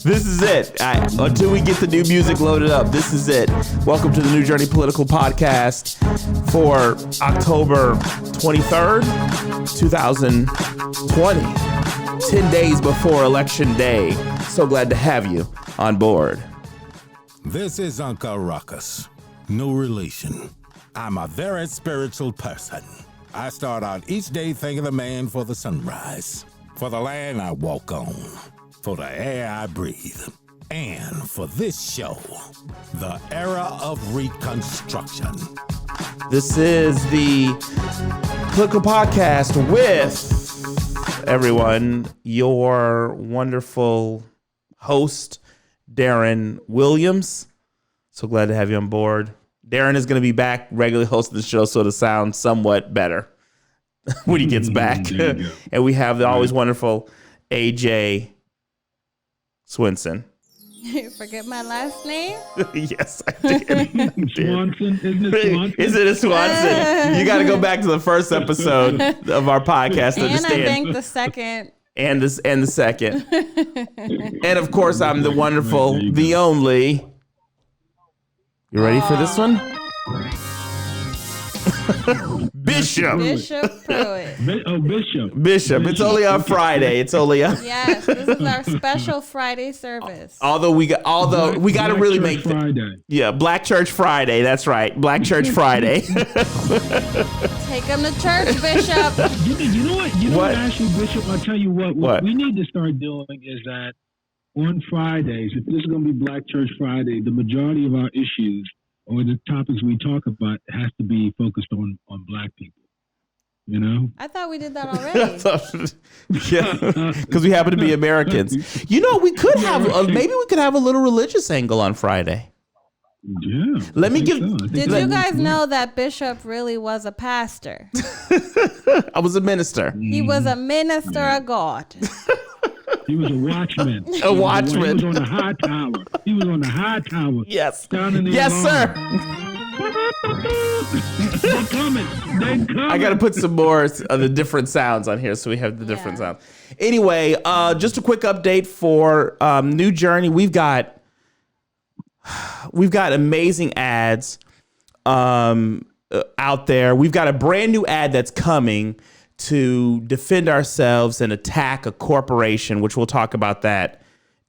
This is it. Until we get the new music loaded up, this is it. Welcome to the New Journey Political Podcast for October 23rd, 2020. 10 days before Election Day. So glad to have you on board. This is Uncle Ruckus. No relation. I'm a very spiritual person. I start out each day thanking the man for the sunrise, for the land I walk on, for the air I breathe, and for this show, the era of Reconstruction. This is the Political Podcast with everyone, your wonderful host, Darren Williams. So glad to have you on board. Darren is going to be back regularly hosting the show, so it'll sound somewhat better when he gets back. And we have the always wonderful AJ Swinson. You forget my last name? Yes, I did. Swanson, isn't it Swanson? Is it a Swanson? You got to go back to the first episode of our podcast to understand. And I think the second. And the second. And of course, I'm the wonderful, the only. You ready for this one? Bishop Pruitt. Bishop. It's only on Friday. Yes, this is our special Friday service. Although we got to really make Friday. Yeah, Black Church Friday. That's right, Black Church Friday. Take them to church, Bishop. You know what? Actually, Bishop, I'll tell you what we need to start doing is that on Fridays, if this is going to be Black Church Friday, the majority of our issues or the topics we talk about has to be focused on Black people. You know? I thought we did that already. Yeah, because we happen to be Americans. You know, we could have maybe we could have a little religious angle on Friday. Yeah. Did you guys know that Bishop really was a pastor? I was a minister. He was a minister of God. He was a watchman. A watchman. He was on the high tower. Yes. Down in the yes, alarm. sir. They're coming. I got to put some more of the different sounds on here so we have the different sounds. Anyway, just a quick update for New Journey. We've got amazing ads out there. We've got a brand new ad that's coming to defend ourselves and attack a corporation, which we'll talk about that,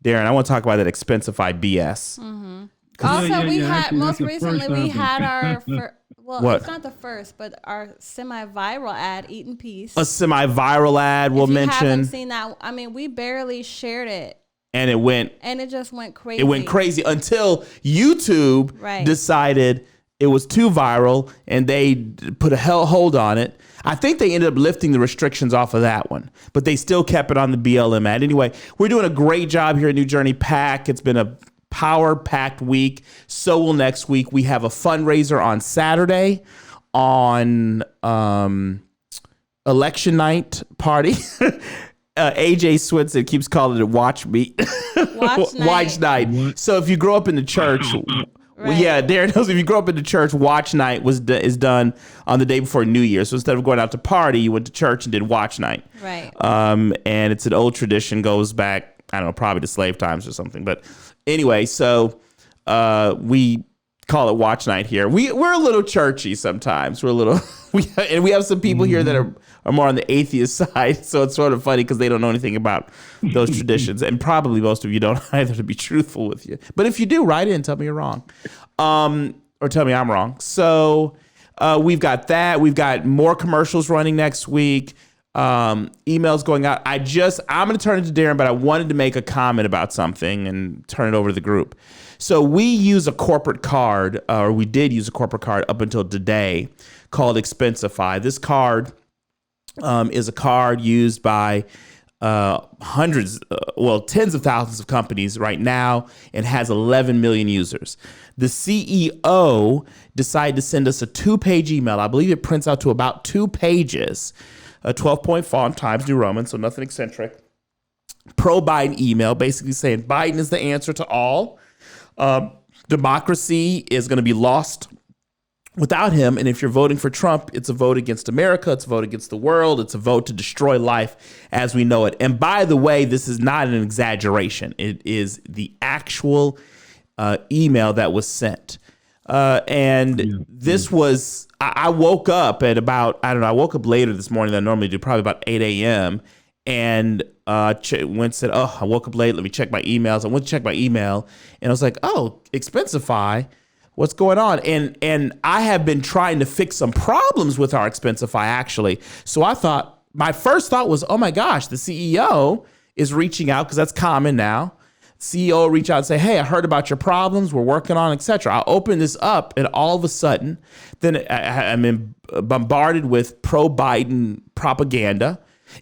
Darren. I want to talk about that Expensify BS. Mm-hmm. Also, we had most recently we had our it's not the first, but our semi-viral ad, Eat in Peace. A semi-viral ad we'll mention. If you haven't seen that, I mean, we barely shared it. And it just went crazy. It went crazy until YouTube decided it was too viral and they put a hold on it. I think they ended up lifting the restrictions off of that one, but they still kept it on the BLM ad. Anyway, we're doing a great job here at New Journey PAC. It's been a power-packed week. So will next week. We have a fundraiser on Saturday on election night party. AJ Swinson keeps calling it Watch Night. So if you grow up in the church... Right. Well, yeah, Darren knows if you grow up in the church, Watch Night is done on the day before New Year. So instead of going out to party, you went to church and did Watch Night. Right. And it's an old tradition, goes back, I don't know, probably to slave times or something. But anyway, so we call it Watch Night here. We're a little churchy sometimes. We're a little, we have some people here that are more on the atheist side. So it's sort of funny because they don't know anything about those traditions. And probably most of you don't either, to be truthful with you. But if you do, write in, tell me you're wrong. Or tell me I'm wrong. So we've got that. We've got more commercials running next week. Emails going out. I'm going to turn it to Darren, but I wanted to make a comment about something and turn it over to the group. So we use a corporate card, or we did use a corporate card up until today, called Expensify. This card is a card used by tens of thousands of companies right now and has 11 million users. The CEO decided to send us a 2-page email. I believe it prints out to about 2 pages, a 12-point font, Times New Roman, so nothing eccentric. Pro-Biden email basically saying Biden is the answer to all. Democracy is going to be lost without him. And if you're voting for Trump, it's a vote against America. It's a vote against the world. It's a vote to destroy life as we know it. And by the way, this is not an exaggeration. It is the actual email that was sent. This was, I woke up at about, I woke up later this morning than I normally do, probably about 8 a.m. and said, I woke up late. Let me check my emails. I went to check my email and I was like, oh, Expensify. What's going on? And I have been trying to fix some problems with our Expensify, actually. So my first thought was, oh my gosh, the CEO is reaching out, because that's common now. CEO will reach out and say, hey, I heard about your problems. We're working on, etc. I open this up, and all of a sudden, then I'm bombarded with pro-Biden propaganda.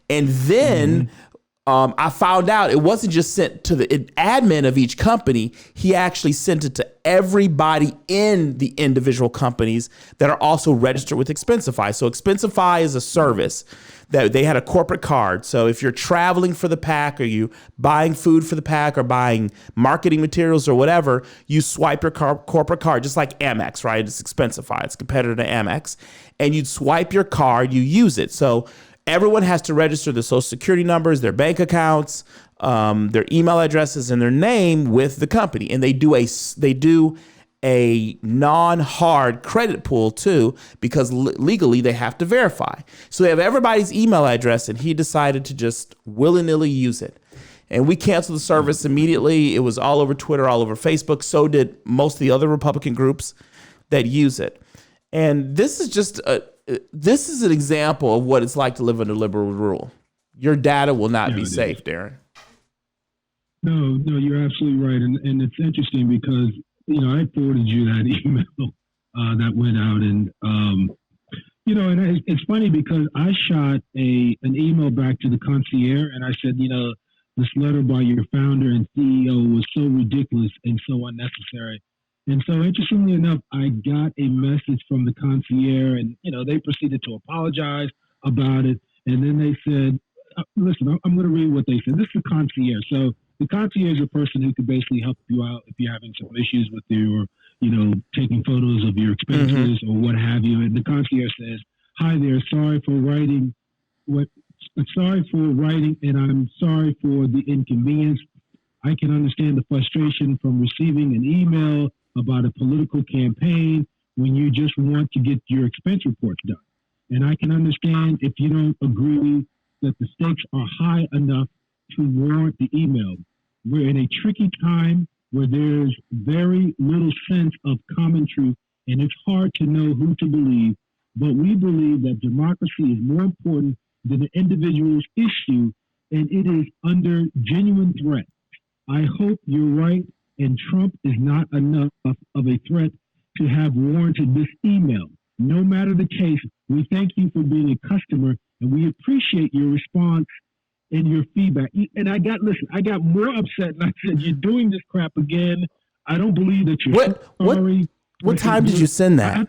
And then I found out it wasn't just sent to the admin of each company. He actually sent it to everybody in the individual companies that are also registered with Expensify. So Expensify is a service that they had a corporate card. So if you're traveling for the pack, or you buying food for the pack, or buying marketing materials or whatever, you swipe your corporate card, just like Amex, right? It's Expensify. It's a competitor to Amex. And you'd swipe your card, you use it. So everyone has to register their social security numbers, their bank accounts, their email addresses, and their name with the company. And they do a non-hard credit pool too, because legally they have to verify. So they have everybody's email address, and he decided to just willy-nilly use it. And we canceled the service immediately. It was all over Twitter, all over Facebook. So did most of the other Republican groups that use it. And this is just this is an example of what it's like to live under liberal rule. Your data will not be safe, Darren. No, you're absolutely right. And it's interesting because, I forwarded you that email that went out. And, and it's funny because I shot an email back to the concierge, and I said, this letter by your founder and CEO was so ridiculous and so unnecessary. And so, interestingly enough, I got a message from the concierge, and, they proceeded to apologize about it. And then they said, listen, I'm going to read what they said. This is the concierge. So the concierge is a person who could basically help you out if you're having some issues with your, taking photos of your expenses or what have you. And the concierge says, hi there, sorry for writing, and I'm sorry for the inconvenience. I can understand the frustration from receiving an email about a political campaign when you just want to get your expense reports done. And I can understand if you don't agree that the stakes are high enough to warrant the email. We're in a tricky time where there's very little sense of common truth, and it's hard to know who to believe. But we believe that democracy is more important than the individual's issue, and it is under genuine threat. I hope you're right, and Trump is not enough of a threat to have warranted this email. No matter the case, we thank you for being a customer, and we appreciate your response and your feedback. And I got more upset, and I said, you're doing this crap again. I don't believe that you're sorry. What time did you send that? I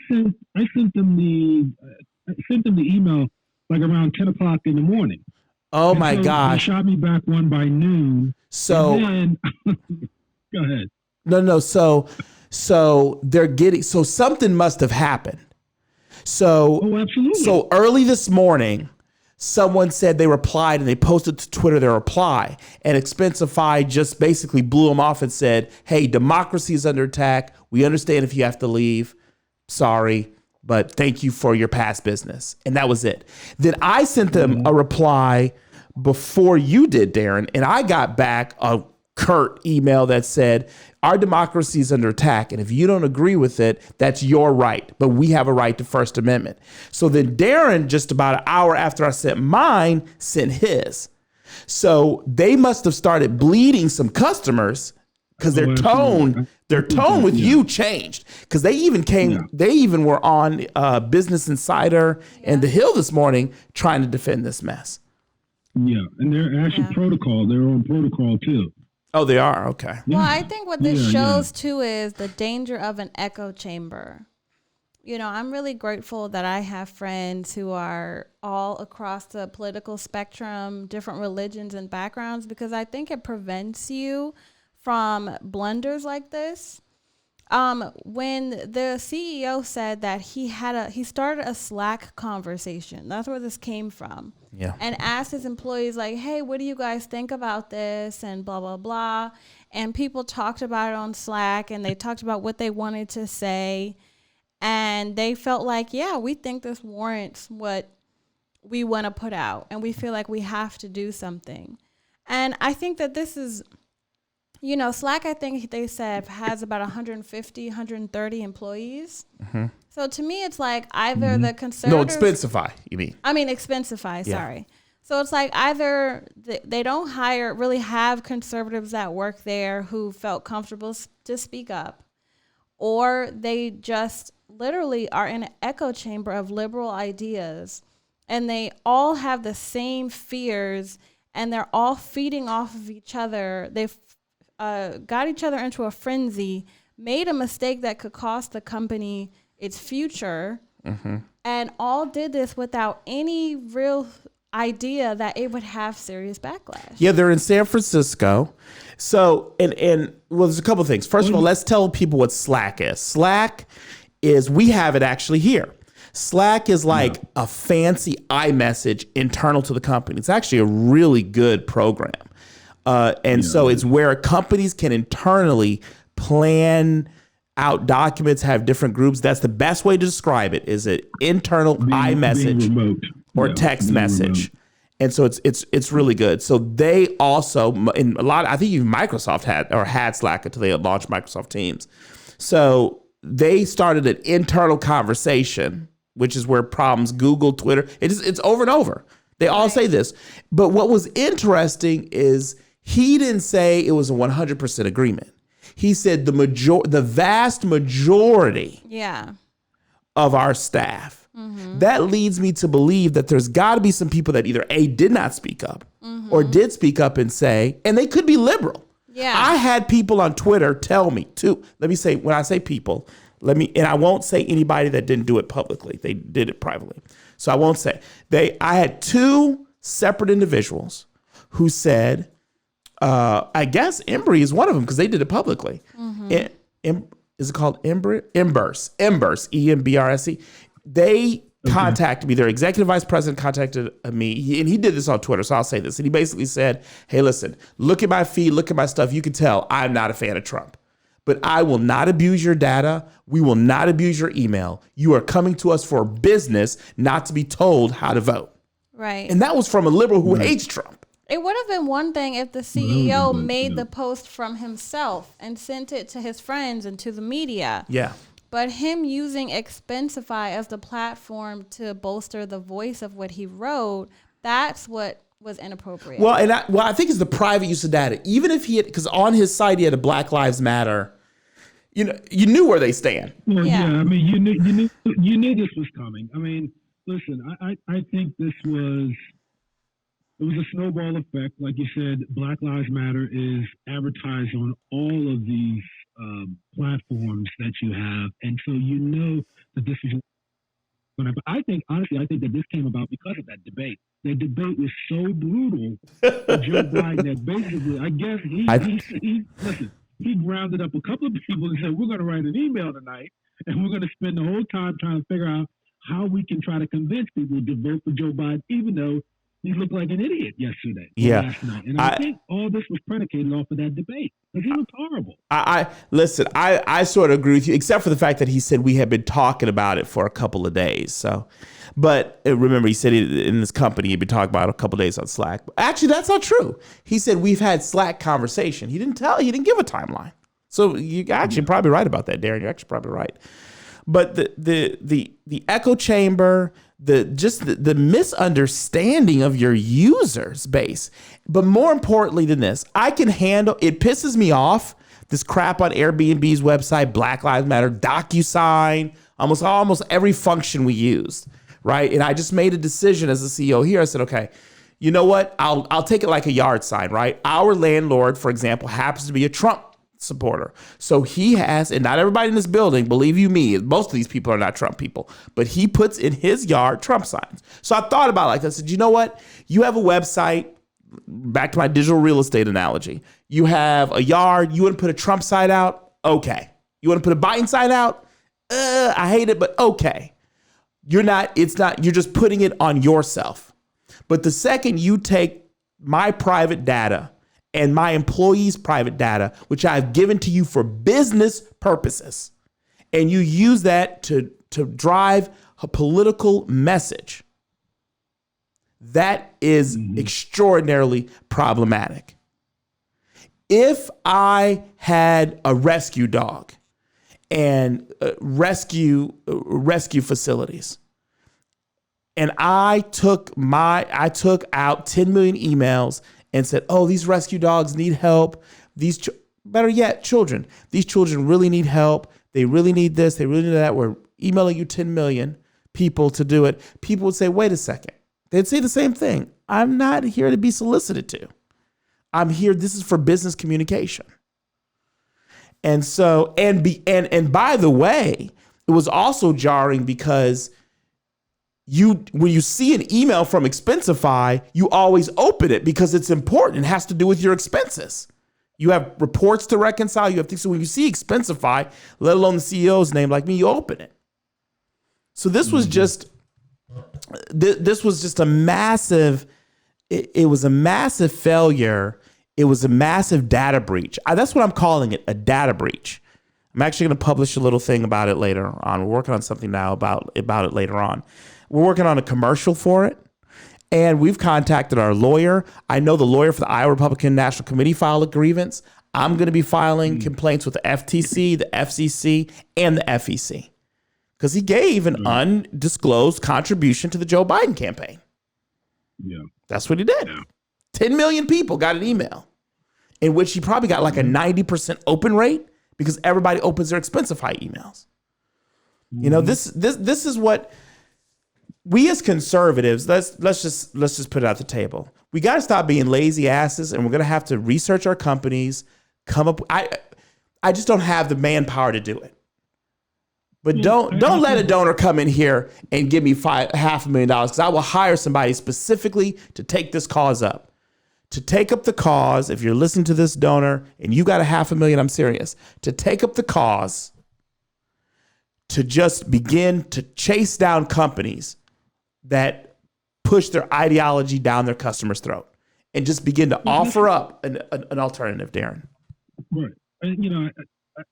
sent them the email like around 10 o'clock in the morning. Oh my gosh. They shot me back one by noon. So then, go ahead. No. So they're getting, so something must have happened. So, absolutely. So early this morning, someone said they replied, and they posted to Twitter their reply, and Expensify just basically blew them off and said, hey, democracy is under attack. We understand if you have to leave. Sorry, but thank you for your past business. And that was it. Then I sent them a reply before you did, Darren, and I got back a curt email that said, our democracy is under attack, and if you don't agree with it, that's your right, but we have a right to First Amendment. So then Darren, just about an hour after I sent mine, sent his. So they must have started bleeding some customers, because their tone with you changed. Because they even were on Business Insider and The Hill this morning trying to defend this mess. Yeah, and they're actually protocol. They're on protocol too. Oh, they are? Okay. Well, I think what this shows too is the danger of an echo chamber. I'm really grateful that I have friends who are all across the political spectrum, different religions and backgrounds, because I think it prevents you from blunders like this. When the CEO said that he started a Slack conversation. That's where this came from. Yeah. And asked his employees like, hey, what do you guys think about this? And blah, blah, blah. And people talked about it on Slack, and they talked about what they wanted to say. And they felt like, yeah, we think this warrants what we want to put out. And we feel like we have to do something. And I think that this is, you know, Slack, I think they said has about 150, 130 employees. Mm-hmm. So to me, it's like either the conservatives. No, Expensify, you mean? I mean, Expensify, sorry. So it's like either they don't really have conservatives that work there who felt comfortable to speak up, or they just literally are in an echo chamber of liberal ideas, and they all have the same fears, and they're all feeding off of each other. They've got each other into a frenzy, made a mistake that could cost the company its future, and all did this without any real idea that it would have serious backlash. Yeah, they're in San Francisco. So, and well, there's a couple of things. First of all, let's tell people what Slack is. Slack is, we have it actually here. Slack is like a fancy iMessage internal to the company. It's actually a really good program. So it's where companies can internally plan out documents, have different groups. That's the best way to describe it, is an internal iMessage or text message. Remote. And so it's really good. So they also, in a lot, I think even Microsoft had Slack until they launched Microsoft Teams. So they started an internal conversation, which is where problems, Google, Twitter, it's over and over. They all say this. But what was interesting is he didn't say it was a 100% agreement. He said the vast majority of our staff. Mm-hmm. That leads me to believe that there's got to be some people that either A, did not speak up, or did speak up and say, and they could be liberal. Yeah. I had people on Twitter tell me too. Let me say, when I say people, and I won't say anybody that didn't do it publicly. They did it privately. So I won't say. I had two separate individuals who said, I guess Embry is one of them because they did it publicly. Mm-hmm. Is it called Embry? Embers, EMBRSE. They contacted me. Their executive vice president contacted me, and he did this on Twitter, so I'll say this. And he basically said, hey, listen, look at my feed, look at my stuff. You can tell I'm not a fan of Trump. But I will not abuse your data. We will not abuse your email. You are coming to us for business, not to be told how to vote. Right. And that was from a liberal who hates Trump. It would have been one thing if the CEO made the post from himself and sent it to his friends and to the media. Yeah. But him using Expensify as the platform to bolster the voice of what he wrote, that's what was inappropriate. Well, I think it's the private use of data. Even if he had, because on his site he had a Black Lives Matter, you knew where they stand. Well, yeah. I mean, you knew this was coming. I mean, listen, I think it was a snowball effect. Like you said, Black Lives Matter is advertised on all of these platforms that you have, and so you know that this is. But I think that this came about because of that debate. The debate was so brutal for Joe Biden that basically, I guess he grounded up a couple of people and said, we're going to write an email tonight, and we're going to spend the whole time trying to figure out how we can try to convince people to vote for Joe Biden, even though he looked like an idiot last night. And I think all this was predicated off of that debate. Because he was horrible. I sort of agree with you, except for the fact that he said we had been talking about it for a couple of days. So, but remember, he said in this company he'd been talking about it a couple of days on Slack. Actually, that's not true. He said we've had Slack conversation. He didn't give a timeline. So you're actually probably right about that, Darren. You're actually probably right. But the echo chamber, the misunderstanding of your users base. But more importantly than this, I can handle, it pisses me off, this crap on Airbnb's website, Black Lives Matter, DocuSign, almost every function we used, right? And I just made a decision as a CEO here. I said, okay, you know what? I'll take it like a yard sign, right? Our landlord, for example, happens to be a Trump supporter. So he has, and not everybody in this building, believe you me, most of these people are not Trump people, but he puts in his yard Trump signs. So I thought about it like this. I said, you know what? You have a website, back to my digital real estate analogy. You have a yard, you wouldn't put a Trump sign out? Okay. You want to put a buying sign out? I hate it, but okay. You're just putting it on yourself. But the second you take my private data and my employees' private data, which I've given to you for business purposes, and you use that to drive a political message, that is extraordinarily problematic. If I had a rescue dog and rescue facilities, and I took out 10 million emails and said, "Oh, these rescue dogs need help. Better yet, children. These children really need help. They really need this. They really need that. We're emailing you 10 million people to do it." People would say, "Wait a second." They'd say the same thing. "I'm not here to be solicited to. I'm here. This is for business communication." And so, and by the way, it was also jarring because when you see an email from Expensify, you always open it because it's important. It has to do with your expenses. You have reports to reconcile. You have things. So when you see Expensify, let alone the CEO's name like me, you open it. So this was just a massive. It was a massive failure. It was a massive data breach. That's what I'm calling it, a data breach. I'm actually going to publish a little thing about it later on. We're working on something now about it later on. We're working on a commercial for it, and we've contacted our lawyer. I know the lawyer for the Iowa Republican National Committee filed a grievance. I'm going to be filing complaints with the FTC, the FCC, and the FEC because he gave an undisclosed contribution to the Joe Biden campaign. Yeah, that's what he did. Yeah. 10 million people got an email in which he probably got like a 90% open rate because everybody opens their Expensify emails. You know, this is what we as conservatives, let's just put it at the table. We got to stop being lazy asses, and we're going to have to research our companies, come up. I just don't have the manpower to do it. But don't let a donor come in here and give me $500,000 because I will hire somebody specifically to take this cause up. To take up the cause, if you're listening to this donor and you got $500,000, I'm serious, to take up the cause to just begin to chase down companies that push their ideology down their customer's throat and just begin to offer up an alternative, Darren. Right. And, you know,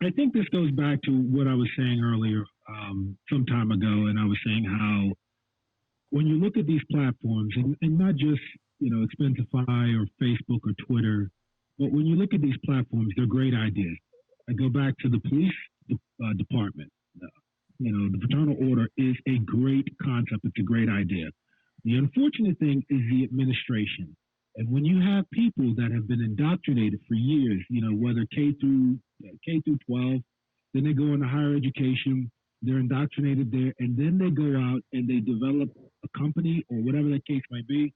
I think this goes back to what I was saying earlier some time ago, and I was saying how when you look at these platforms, and not just, you know, Expensify or Facebook or Twitter, but when you look at these platforms, they're great ideas. I go back to the police department. You know, the fraternal order is a great concept. It's a great idea. The unfortunate thing is the administration. And when you have people that have been indoctrinated for years, you know, whether K through 12, then they go into higher education, they're indoctrinated there, and then they go out and they develop a company or whatever the case might be.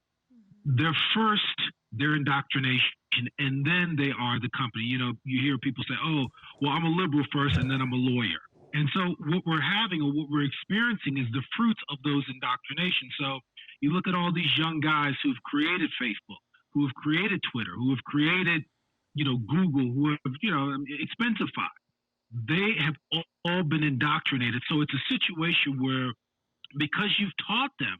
They're first their indoctrination, and then they are the company. You know, you hear people say, "Oh, well, I'm a liberal first, and then I'm a lawyer." And so what we're having or what we're experiencing is the fruits of those indoctrinations. So you look at all these young guys who've created Facebook, who have created Twitter, who have created, you know, Google, who have, you know, Expensify. They have all been indoctrinated. So it's a situation where because you've taught them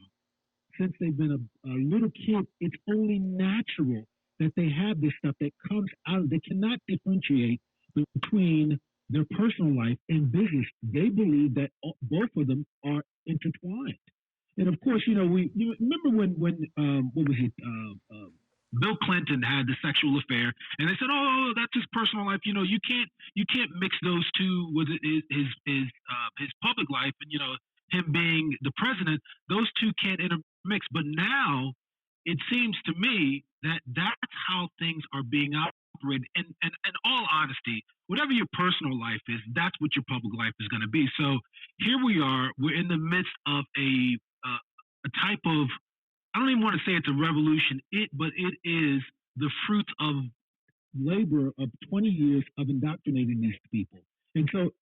since they've been a little kid, it's only natural that they have this stuff that comes out. They cannot differentiate between their personal life and business. They believe that both of them are intertwined. And of course, you know, you remember when what was it? Bill Clinton had the sexual affair, and they said, "Oh, that's his personal life. You know, you can't mix those two with his public life, and you know, him being the president. Those two can't intermix." But now, it seems to me that that's how things are being operated. And in all honesty, whatever your personal life is, that's what your public life is going to be. So here we are. We're in the midst of a type of, I don't even want to say it's a revolution, but it is the fruit of labor of 20 years of indoctrinating these people. And so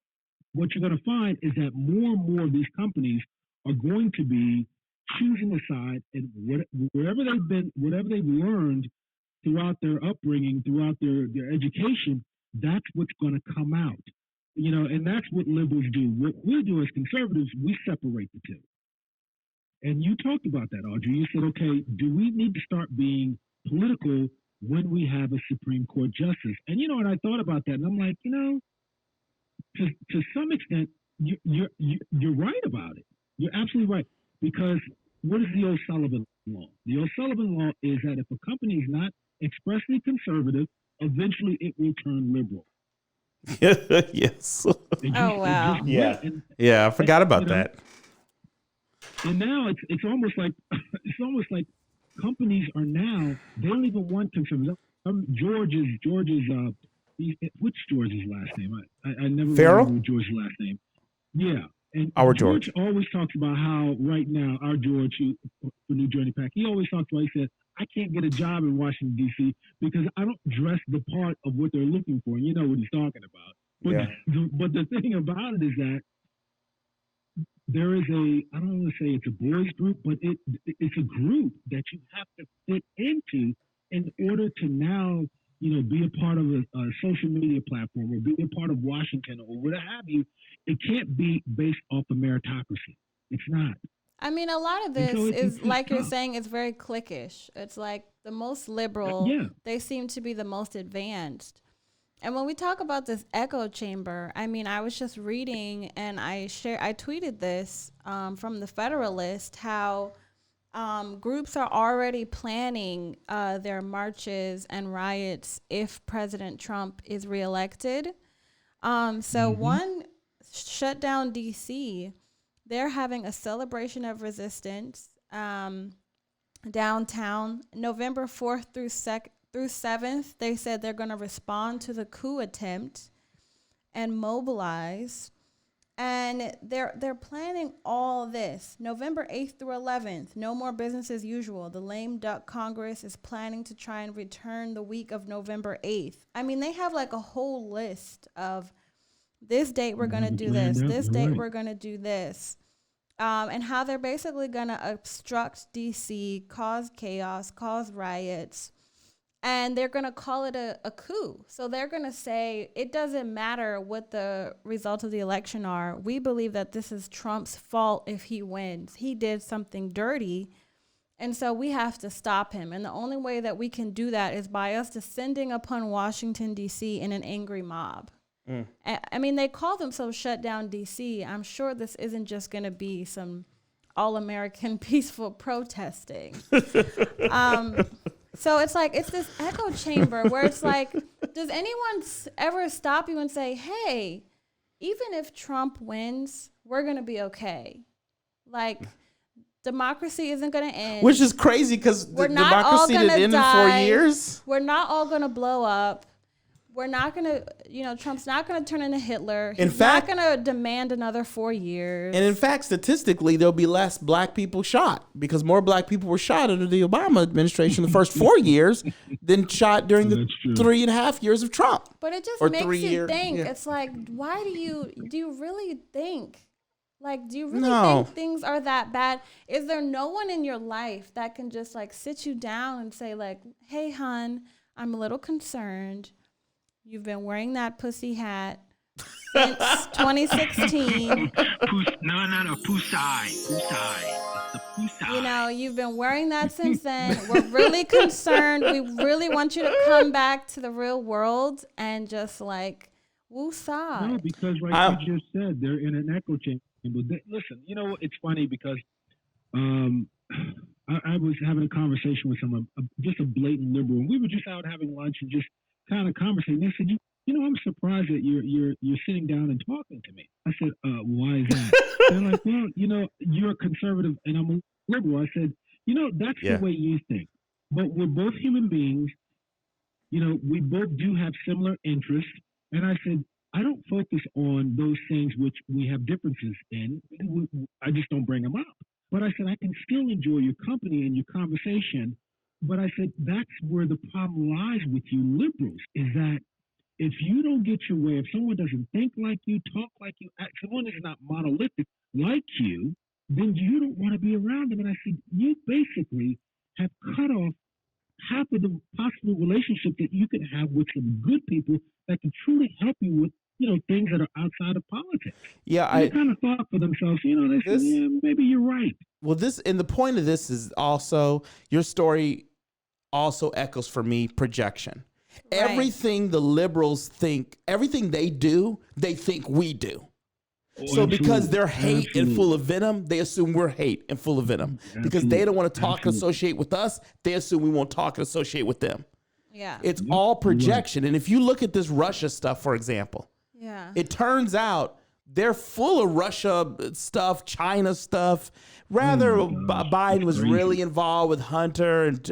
what you're going to find is that more and more of these companies are going to be choosing a side, and wherever they've been, whatever they've learned throughout their upbringing, throughout their education, that's what's going to come out. And that's what liberals do. What we do as conservatives, we separate the two. And you talked about that, Audrey. You said, okay, do we need to start being political when we have a Supreme Court justice? And and I thought about that, and I'm like, to some extent, you're right about it. You're absolutely right. Because what is the O'Sullivan law? The O'Sullivan law is that if a company is not expressly conservative, eventually it will turn liberal. Yes. Oh wow. Yeah, I forgot about that. And now it's almost like companies are now, they don't even want conservatives. George's which George's last name? I never remember George's last name. Yeah. And our George always talks about how right now, our George for New Journey Pack, he always talks about, he said, I can't get a job in Washington, D.C. because I don't dress the part of what they're looking for. You know what he's talking about. But the thing about it is that there is I don't want to say it's a boys group, but it's a group that you have to fit into in order to now, be a part of a social media platform or be a part of Washington or what have you. It can't be based off of meritocracy. It's not. I mean, a lot of this is like you're saying, it's very cliquish. It's like the most liberal, they seem to be the most advanced. And when we talk about this echo chamber, I mean, I was just reading and I tweeted this from the Federalist, how groups are already planning their marches and riots if President Trump is reelected. One, shut down DC. They're having a celebration of resistance downtown, November 4th through 7th. They said they're going to respond to the coup attempt and mobilize. And they're planning all this. November 8th through 11th, no more business as usual. The lame duck Congress is planning to try and return the week of November 8th. I mean, they have like a whole list of this date we're going to do this, this date we're going to do this. And how they're basically going to obstruct DC, cause chaos, cause riots. And they're going to call it a coup. So they're going to say, it doesn't matter what the results of the election are. We believe that this is Trump's fault if he wins. He did something dirty. And so we have to stop him. And the only way that we can do that is by us descending upon Washington, D.C. in an angry mob. I mean, they call themselves Shut Down D.C. I'm sure this isn't just going to be some all-American peaceful protesting. So it's like, it's this echo chamber where it's like, does anyone ever stop you and say, hey, even if Trump wins, we're going to be okay? Like, democracy isn't going to end. Which is crazy because democracy didn't end in 4 years. We're not all going to blow up. We're not going to, Trump's not going to turn into Hitler. He's not going to demand another 4 years. And in fact, statistically, there'll be less black people shot because more black people were shot under the Obama administration the first 4 years than shot during the 3.5 years of Trump. But it just makes you think. Yeah. It's like, why do you really think? Like, do you really think things are that bad? Is there no one in your life that can just like sit you down and say like, hey, hon, I'm a little concerned. You've been wearing that pussy hat since 2016. No, Pusai. You've been wearing that since then. We're really concerned. We really want you to come back to the real world and just like, woosah. No, because like you just said, they're in an echo chamber. Listen, it's funny because I was having a conversation with someone, just a blatant liberal, and we were just out having lunch and just kind of conversation. They said, I'm surprised that you're sitting down and talking to me. I said, why is that? They're like, well, you're a conservative and I'm a liberal. I said, that's the way you think. But we're both human beings. We both do have similar interests. And I said, I don't focus on those things which we have differences in. I just don't bring them up. But I said, I can still enjoy your company and your conversation. But I said, that's where the problem lies with you liberals, is that if you don't get your way, if someone doesn't think like you, talk like you, someone is not monolithic like you, then you don't want to be around them. And I said, you basically have cut off half of the possible relationship that you could have with some good people that can truly help you with things that are outside of politics. Yeah, they kind of thought for themselves, they said, yeah, maybe you're right. Well, the point of this is also your story also echoes for me projection. Right. Everything the liberals think, everything they do, they think we do. So because they're hate and full of venom, they assume we're hate and full of venom. Because they don't want to talk and associate with us, they assume we won't talk and associate with them. Yeah. It's all projection. And if you look at this Russia stuff, for example, it turns out they're full of Russia stuff, China stuff. Rather, Biden was really involved with Hunter and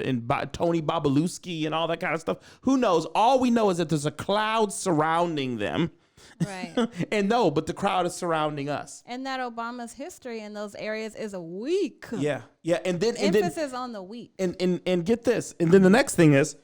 Tony Babaluski and all that kind of stuff. Who knows? All we know is that there's a cloud surrounding them. Right. But the crowd is surrounding us. And that Obama's history in those areas is a weak. Yeah. Yeah. And then emphasis on the weak. And get this. And then the next thing is,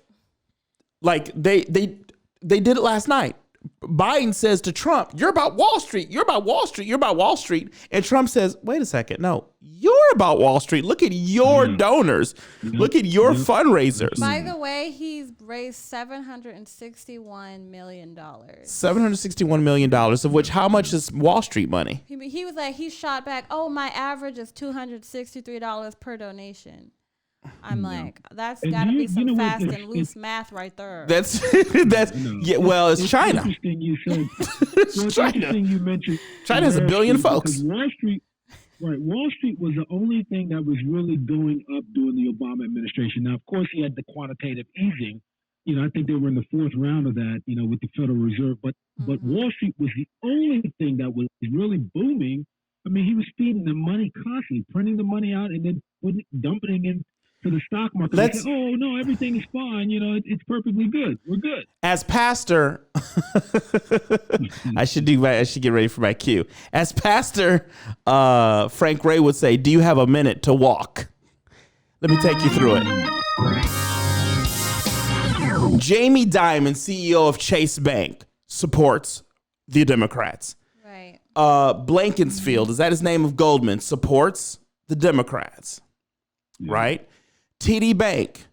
like, they did it last night. Biden says to Trump, you're about Wall Street. You're about Wall Street. You're about Wall Street. And Trump says, wait a second. No, you're about Wall Street. Look at your donors. Look at your fundraisers. By the way, he's raised $761 million. $761 million, of which how much is Wall Street money? He was like, he shot back, my average is $263 per donation. I'm like, that's got to be some fast and loose math right there. That's well, it's China. Interesting you said. It's China. Interesting you mentioned. China has 1 billion folks. Wall Street was the only thing that was really going up during the Obama administration. Now, of course, he had the quantitative easing. I think they were in the fourth round of that, with the Federal Reserve. But Wall Street was the only thing that was really booming. I mean, he was feeding the money constantly, printing the money out and then dumping it in to the stock market. Say, no, everything is fine. It's perfectly good. We're good. As pastor, I should get ready for my cue. As pastor, Frank Ray would say, do you have a minute to walk? Let me take you through it. Jamie Dimon, CEO of Chase Bank, supports the Democrats. Right. Blankensfield, is that his name, of Goldman, supports the Democrats. Yeah. Right? TD Bank.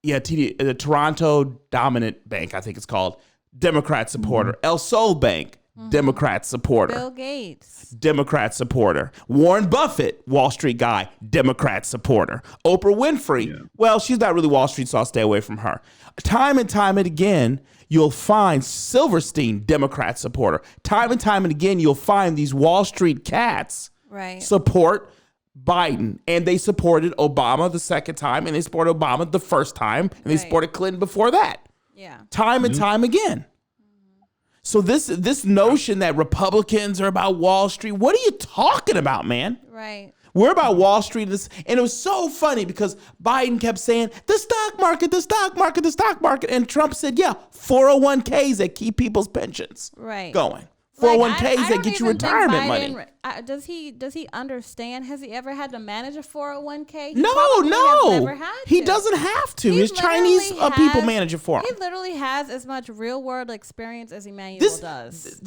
Yeah, the Toronto Dominant Bank, I think it's called. Democrat supporter. El Sol Bank, Democrat supporter. Bill Gates, Democrat supporter. Warren Buffett, Wall Street guy, Democrat supporter. Oprah Winfrey, well, she's not really Wall Street, so I'll stay away from her. Time and time and again, you'll find Silverstein, Democrat supporter. Time and time and again, you'll find these Wall Street cats support Biden, and they supported Obama the second time, and they supported Obama the first time, and they supported Clinton before that. Yeah. Time and time again. So this notion that Republicans are about Wall Street, what are you talking about, man? Right. We're about Wall Street. And it was so funny because Biden kept saying, the stock market, the stock market, the stock market. And Trump said, 401ks that keep people's pensions going. 401ks that get you retirement money. Does he understand? Has he ever had to manage a 401k? No. He doesn't have to. His Chinese people manage it for him. He literally has as much real world experience as Emmanuel does.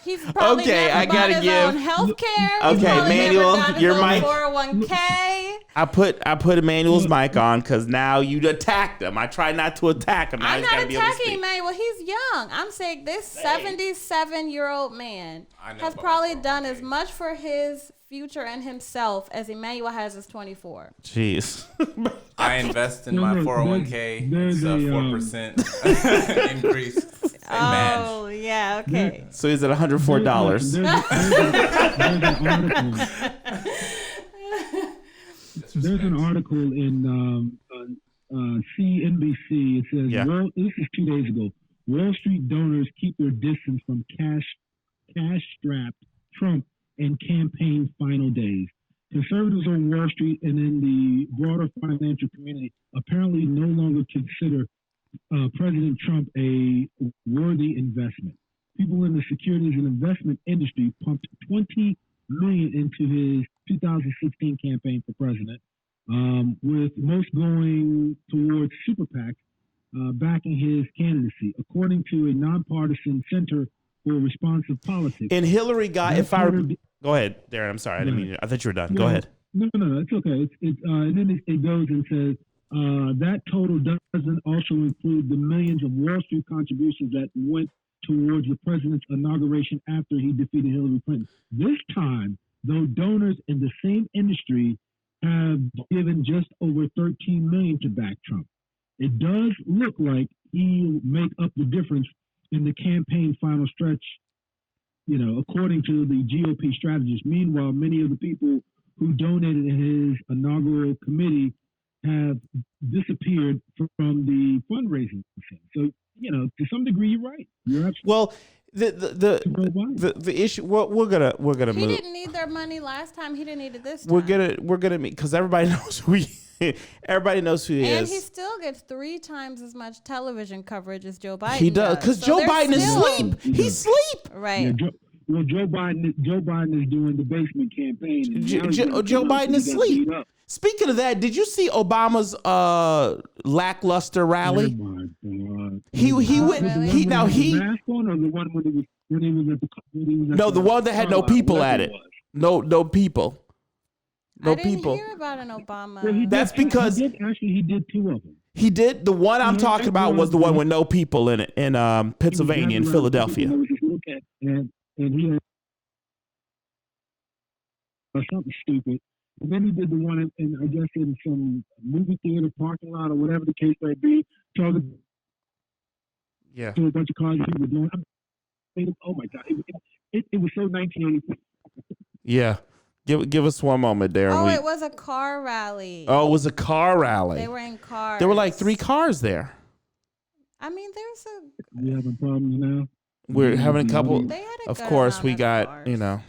He's probably never bought his own healthcare. Okay, Emmanuel, your mic. 401k. I put Emmanuel's mic on because now you attacked him. I tried not to attack him. Now I'm not attacking Emmanuel. He's young. I'm saying this 77-year-old man has probably done as much for his future and himself as Emmanuel has as 24. Jeez. I invest in my 401k. It's a 4% increase. Oh, yeah, okay. So he's at $104. There's an article in CNBC. It says, this is 2 days ago, Wall Street donors keep their distance from cash-strapped Trump and campaign final days. Conservatives on Wall Street and in the broader financial community apparently no longer consider President Trump a worthy investment. People in the securities and investment industry pumped $20 million into his 2016 campaign for president, with most going towards super PACs backing his candidacy, according to a nonpartisan Center for Responsive Politics. And Hillary got, go ahead, Darren. I'm sorry, I thought you were done. Go ahead. No, it's okay. And then it goes and says that total doesn't also include the millions of Wall Street contributions that went towards the president's inauguration after he defeated Hillary Clinton. This time, though, donors in the same industry have given just over $13 million to back Trump. It does look like he'll make up the difference in the campaign final stretch, according to the GOP strategists. Meanwhile, many of the people who donated in his inaugural committee have disappeared from the fundraising thing. So, to some degree, you're right. You're absolutely well. The issue. Well, we're gonna move. He didn't need their money last time. He didn't need it this time. We're gonna meet because everybody knows who he. Everybody knows who he is. And he still gets 3 times as much television coverage as Joe Biden. He does because Joe Biden is asleep. He's asleep. Right. Yeah, Joe Biden is doing the basement campaign. Joe Biden is asleep. Speaking of that, did you see Obama's lackluster rally? Oh my God! He went. Really? He now he. The mask on, or the one when he was at the. No, the one that had no people at it. No people. No I didn't people. hear about an Obama. Well, That's because he did 2 of them. he did. The one I'm talking about was the one with no people in it in Pennsylvania and Philadelphia. And he had something stupid. And then he did the one in I guess in some movie theater parking lot or whatever the case may be, talking Yeah. to a bunch of cars he was doing. Oh my God! It was so 1984. Yeah. Give us one moment there. Oh, it was a car rally. Oh, it was a car rally. They were in cars. There were like 3 cars there. I mean, there's a. We having problems now. We're having a couple. They had a Of good course, amount we of got cars.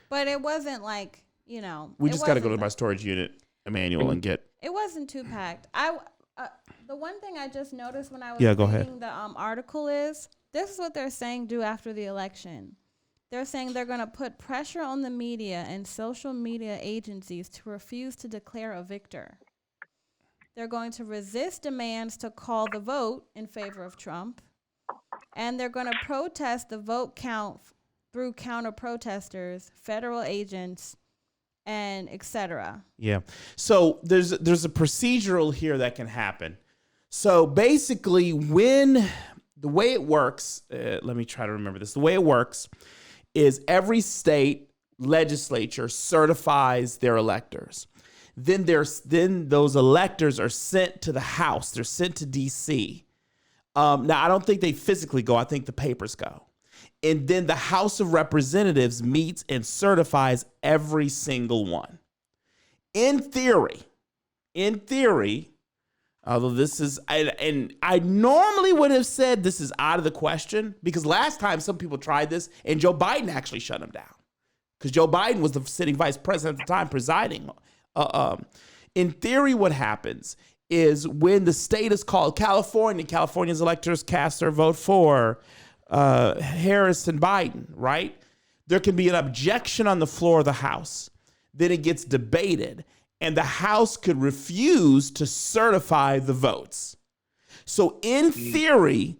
But it wasn't like We it just got to go to wasn't my storage unit, Emmanuel, and get. It wasn't too packed. The one thing I just noticed when I was go ahead. reading the article is this is what they're saying do after the election. They're saying they're going to put pressure on the media and social media agencies to refuse to declare a victor. They're going to resist demands to call the vote in favor of Trump, and they're going to protest the vote count through counter protesters, federal agents, and etc. Yeah. So there's a procedural here that can happen. So basically, when the way it works, let me try to remember this. The way it works is every state legislature certifies their electors. Then those electors are sent to the House. They're sent to D.C. Now, I don't think they physically go. I think the papers go. And then the House of Representatives meets and certifies every single one. In theory, although this is, and I normally would have said this is out of the question because last time some people tried this and Joe Biden actually shut him down because Joe Biden was the sitting vice president at the time presiding. In theory, what happens is when the state is called California's electors cast their vote for Harris and Biden, right? There can be an objection on the floor of the House. Then it gets debated, and the House could refuse to certify the votes. So in theory,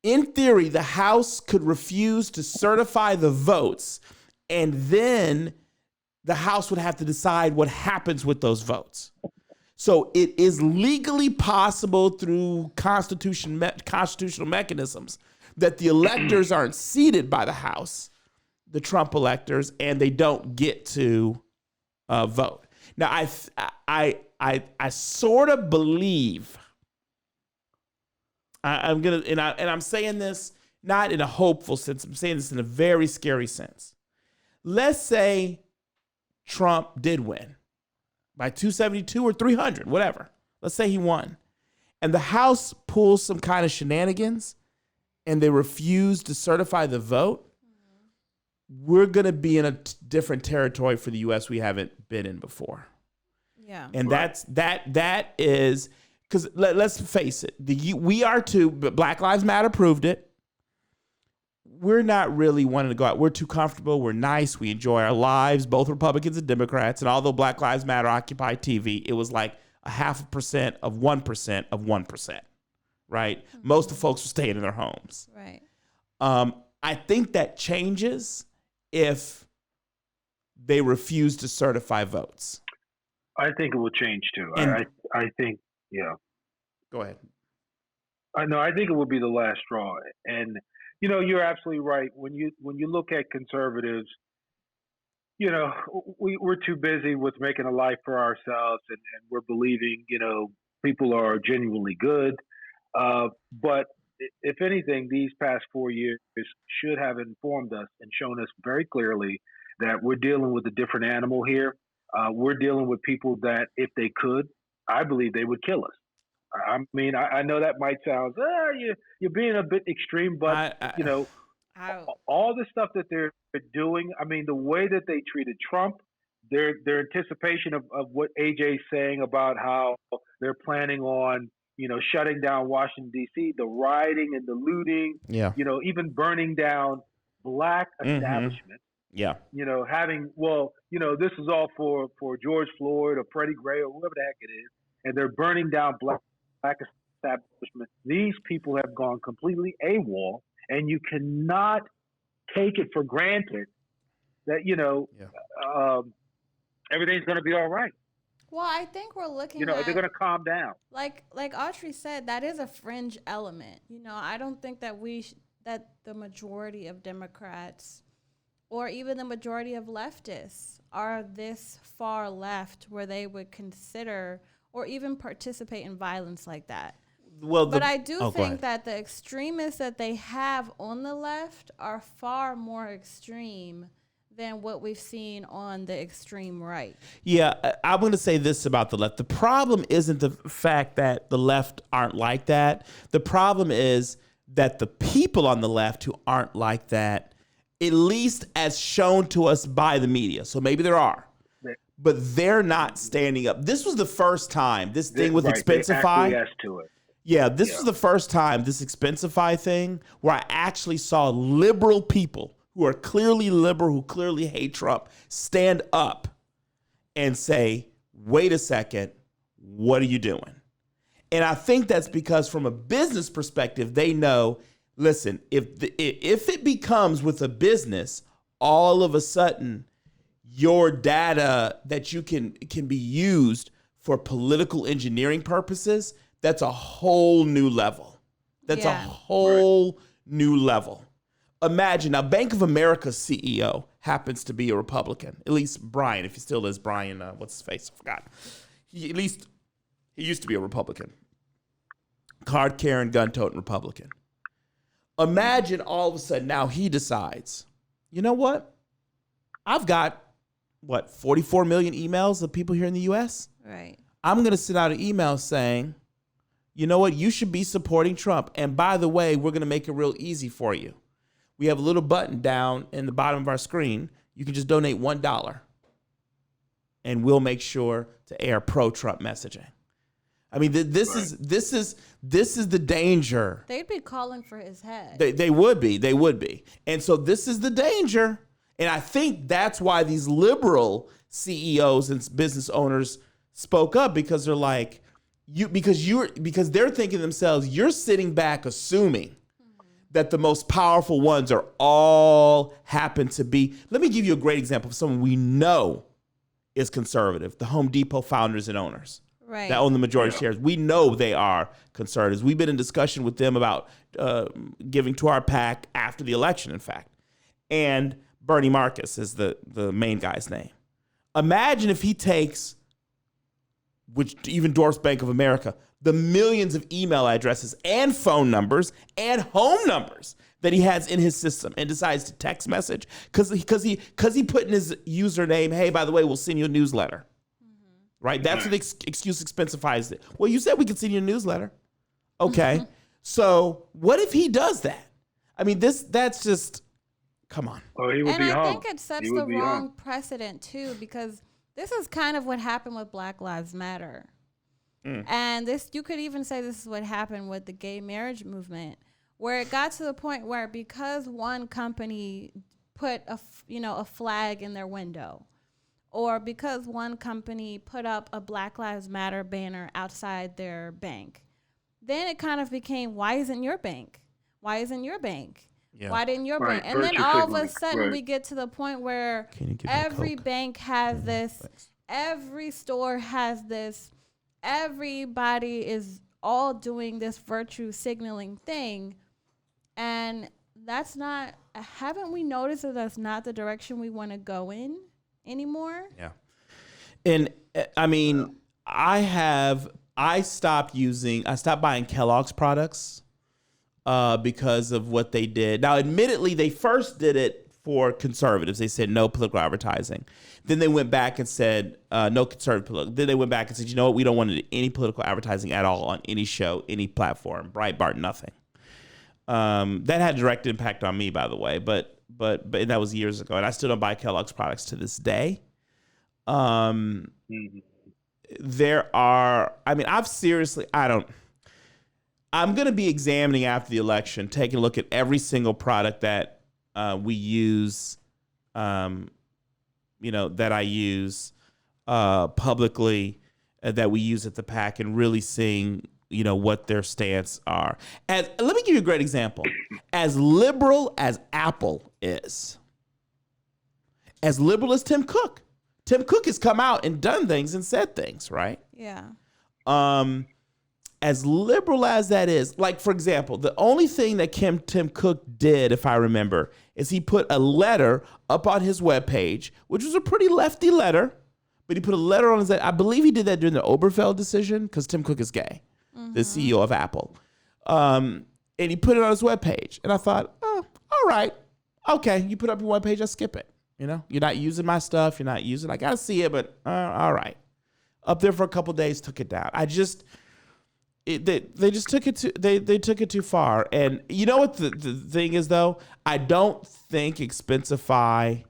the House could refuse to certify the votes, and then the House would have to decide what happens with those votes. So it is legally possible through constitutional mechanisms that the electors aren't seated by the House, the Trump electors, and they don't get to vote. Now, I sort of believe I'm saying this not in a hopeful sense. I'm saying this in a very scary sense. Let's say Trump did win by 272 or 300, whatever. Let's say he won, and the House pulls some kind of shenanigans, and they refuse to certify the vote. We're going to be in a different territory for the U.S. we haven't been in before. Yeah. And that is because let's face it, we are too, but Black Lives Matter proved it. We're not really wanting to go out. We're too comfortable. We're nice. We enjoy our lives, both Republicans and Democrats. And although Black Lives Matter occupied TV, it was like 0.5% of 1% of 1%, right? Mm-hmm. Most of the folks were staying in their homes. Right. I think that changes if they refuse to certify votes. I think it will change too. I think, yeah. Go ahead. I think it will be the last straw. And, You're absolutely right. When you look at conservatives, we're too busy with making a life for ourselves, and we're believing, people are genuinely good. But if anything, these past 4 years should have informed us and shown us very clearly that we're dealing with a different animal here. We're dealing with people that, if they could, I believe they would kill us. I mean, I know that might sound, you're being a bit extreme, but all the stuff that they're doing. I mean, the way that they treated Trump, their anticipation of what AJ's saying about how they're planning on, shutting down Washington D.C., the rioting and the looting, even burning down black establishments. Yeah. This is all for George Floyd or Freddie Gray or whoever the heck it is, and they're burning down black establishments. These people have gone completely AWOL, and you cannot take it for granted that everything's going to be all right. Well, I think we're looking at, they're going to calm down. Like Autry said, that is a fringe element. I don't think that that the majority of Democrats or even the majority of leftists are this far left where they would consider or even participate in violence like that. But I do think that the extremists that they have on the left are far more extreme than what we've seen on the extreme right. Yeah, I'm going to say this about the left. The problem isn't the fact that the left aren't like that. The problem is that the people on the left who aren't like that, at least as shown to us by the media, so maybe there are, but they're not standing up. This was the first time, this thing with Expensify. They acquiesced to it. Yeah, this was the first time, this Expensify thing, where I actually saw liberal people who are clearly liberal, who clearly hate Trump, stand up and say, wait a second, what are you doing? And I think that's because from a business perspective, they know, listen, if it becomes with a business, all of a sudden, your data that you can be used for political engineering purposes, that's a whole new level. That's a whole new level. Imagine now, Bank of America's CEO happens to be a Republican. At least Brian, if he still is Brian, what's his face? I forgot. He used to be a Republican. Card carrying, gun toting Republican. Imagine all of a sudden now he decides, you know what? I've got 44 million emails of people here in the U.S. Right. I'm going to send out an email saying, you know what? You should be supporting Trump. And by the way, we're going to make it real easy for you. We have a little button down in the bottom of our screen. You can just donate $1 and we'll make sure to air pro-Trump messaging. I mean, this is the danger. They'd be calling for his head. They would be. And so this is the danger. And I think that's why these liberal CEOs and business owners spoke up, because they're like, because they're thinking to themselves, you're sitting back assuming that the most powerful ones are all happen to be. Let me give you a great example of someone we know is conservative, the Home Depot founders and owners that own the majority shares. We know they are conservatives. We've been in discussion with them about giving to our PAC after the election, in fact. And Bernie Marcus is the main guy's name. Imagine if he takes, which even endorsed Bank of America, the millions of email addresses and phone numbers and home numbers that he has in his system and decides to text message because he put in his username, hey, by the way, we'll send you a newsletter. Mm-hmm. Right? That's what the excuse Expensify is. Well, you said we could send you a newsletter. Okay. So what if he does that? I mean, that's just, come on. Oh, he would be hung. I think it sets the wrong precedent too, because this is kind of what happened with Black Lives Matter. And this, you could even say this is what happened with the gay marriage movement, where it got to the point where because one company put a flag in their window, or because one company put up a Black Lives Matter banner outside their bank, then it kind of became, why isn't your bank? Why isn't your bank? Yeah. Why didn't your bank? And then all of a sudden we get to the point where every bank has this, every store has this, everybody is all doing this virtue signaling thing. And haven't we noticed that that's not the direction we want to go in anymore? Yeah. And I mean, I stopped buying Kellogg's products because of what they did. Now, admittedly, they first did it for conservatives. They said no political advertising. Then they went back and said no conservative political. Then they went back and said, you know what? We don't want to do any political advertising at all on any show, any platform, Breitbart, nothing. That had a direct impact on me, by the way, but that was years ago, and I still don't buy Kellogg's products to this day. There are, I mean, I'm going to be examining after the election, taking a look at every single product that we use, that I use publicly, that we use at the PAC, and really seeing, what their stance are. Let me give you a great example. As liberal as Apple is, as liberal as Tim Cook has come out and done things and said things, right? Yeah. As liberal as that is, like, for example, the only thing that Tim Cook did, if I remember, is he put a letter up on his webpage, which was a pretty lefty letter, but he put a letter on I believe he did that during the Oberfeld decision, because Tim Cook is gay, the CEO of Apple. And he put it on his webpage. And I thought, oh, all right. Okay, you put up your webpage, I'll skip it. You're not using my stuff. You're not using it. I got to see it, but all right. Up there for a couple days, took it down. They just took it they took it too far. And you know what the thing is, though? I don't think Expensify,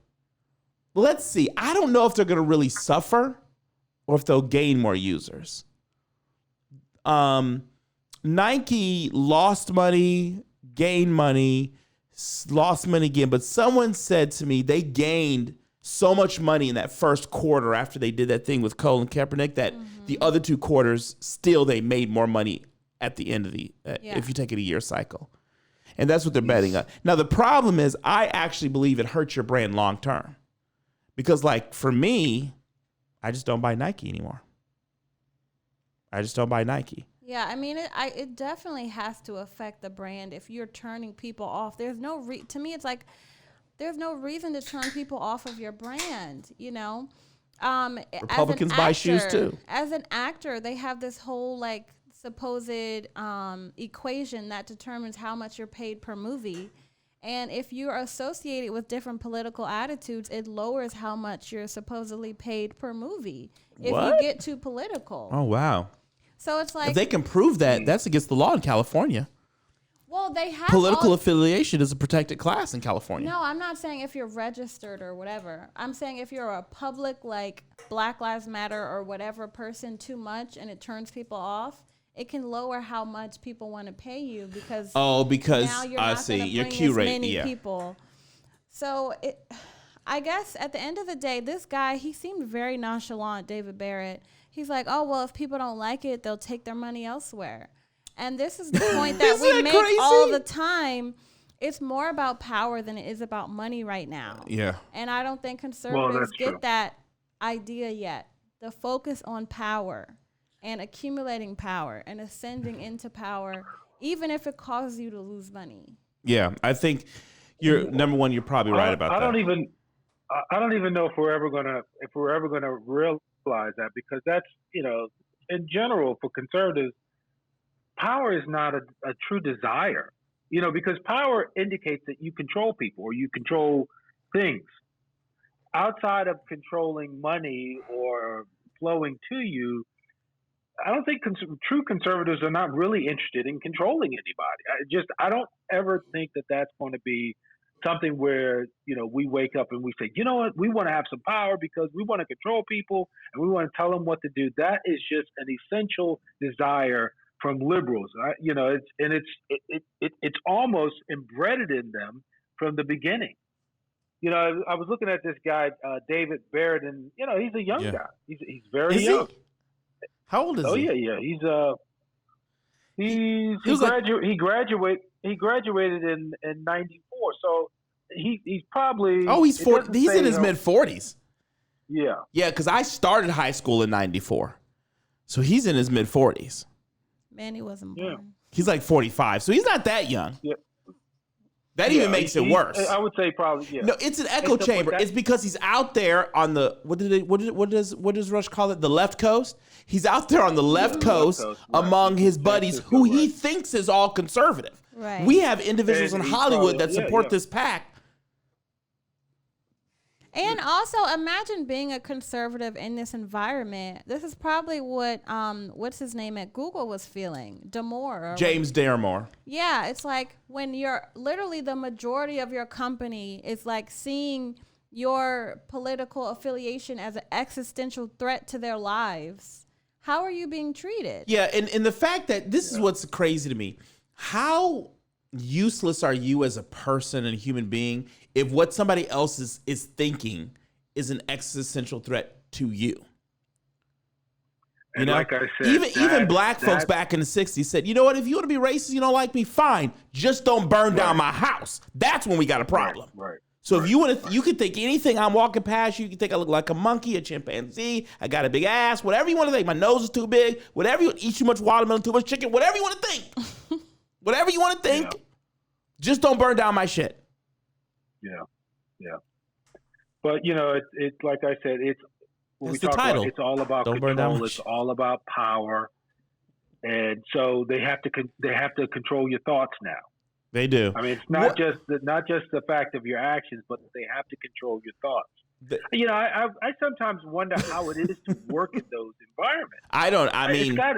let's see. I don't know if they're going to really suffer or if they'll gain more users. Nike lost money, gained money, lost money again. But someone said to me they gained so much money in that first quarter after they did that thing with Colin Kaepernick that the other 2 quarters, still they made more money at the end of if you take it a year cycle. And that's what they're betting on. Now, the problem is I actually believe it hurts your brand long term. Because, like, for me, I just don't buy Nike anymore. I just don't buy Nike. Yeah, I mean, it definitely has to affect the brand if you're turning people off. There's no to me, it's like there's no reason to turn people off of your brand, Republicans buy shoes too. As an actor, they have this whole like supposed equation that determines how much you're paid per movie. And if you're associated with different political attitudes, it lowers how much you're supposedly paid per movie if you get too political. Oh, wow. So it's like, if they can prove that, that's against the law in California. Well, they have political affiliation is a protected class in California. No, I'm not saying if you're registered or whatever. I'm saying if you're a public, like Black Lives Matter or whatever person too much and it turns people off, it can lower how much people want to pay you because now you're not going to bring as many people. So I guess at the end of the day, this guy, he seemed very nonchalant, David Barrett. He's like, oh, well, if people don't like it, they'll take their money elsewhere. And this is the point that we make all the time. It's more about power than it is about money right now. Yeah. And I don't think conservatives get that idea yet. The focus on power and accumulating power and ascending into power, even if it causes you to lose money. Yeah, I think you're number one. You're probably right about that. I don't even know if we're ever gonna realize that, because that's, in general for conservatives, power is not a true desire, because power indicates that you control people or you control things. Outside of controlling money or flowing to you, I don't think true conservatives are not really interested in controlling anybody. I don't ever think that that's going to be something where, we wake up and we say, you know what, we want to have some power because we want to control people and we want to tell them what to do. That is just an essential desire from liberals. It's almost embedded in them from the beginning. I was looking at this guy, David Barrett, and he's a young guy. He's very young. How old is he? Oh yeah. He graduated in 94. So he's probably he's in his mid 40s. Yeah. Yeah, because I started high school in 94. So he's in his mid 40s. Man, he wasn't born. He's like 45, so he's not that young. Yeah. That even makes it worse. I would say probably, yeah. No, it's an echo chamber. It's because he's out there on the what does Rush call it? The left coast. He's out there on the left coast among his buddies who he thinks is all conservative. Right. We have individuals in Hollywood that support this pack. And also, imagine being a conservative in this environment. This is probably what what's his name at Google was feeling, James Damore. Yeah, it's like when you're literally the majority of your company is like seeing your political affiliation as an existential threat to their lives. How are you being treated? Yeah, and the fact that this is what's crazy to me. How useless are you as a person and a human being if what somebody else is thinking is an existential threat to you? And like I said, even black folks back in the 60s said, you know what, if you want to be racist, you don't like me, fine. Just don't burn down my house. That's when we got a problem. Right. So if you want to, you can think anything. I'm walking past you. You can think I look like a monkey, a chimpanzee. I got a big ass. Whatever you want to think. My nose is too big. Whatever you eat too much watermelon, too much chicken. Whatever you want to think. Whatever you want to think. Yeah. Just don't burn down my shit. Yeah. But you know, it's like I said, it's when we talk about it's all about control. It's all about power, and so they have to control your thoughts now. They do. I mean, it's not just the fact of your actions, but they have to control your thoughts. You know, I sometimes wonder how it is to work in those environments. It's got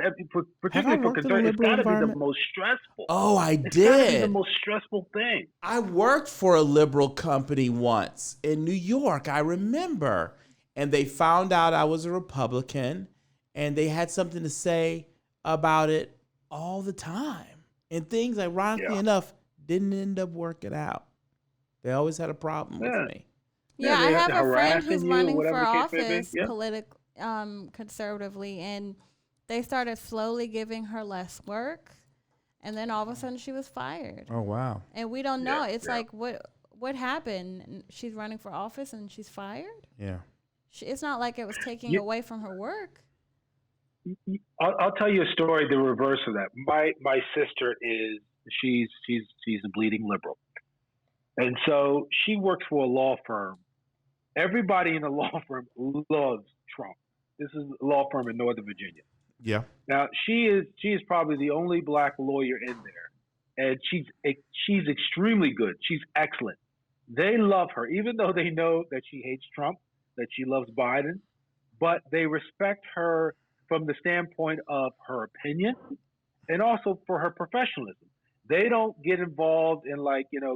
particularly for conservatives, it's got to be the most stressful. Oh, I did. It's got to be the most stressful thing. I worked for a liberal company once in New York. I remember, and they found out I was a Republican, and they had something to say about it all the time, and things, ironically enough, didn't end up working out. They always had a problem with me. Yeah, I have a friend who's running for office conservatively, and they started slowly giving her less work, and then all of a sudden she was fired. Oh, wow. And we don't know. It's like, what happened? She's running for office and she's fired? Yeah. It's not like it was taking away from her work. I'll tell you a story, the reverse of that. My sister she's a bleeding liberal. And so she works for a law firm. Everybody in the law firm loves Trump. This is a law firm in Northern Virginia. Yeah. Now she is probably the only black lawyer in there, and she's extremely good. She's excellent. They love her, even though they know that she hates Trump, that she loves Biden, but they respect her from the standpoint of her opinion and also for her professionalism. They don't get involved in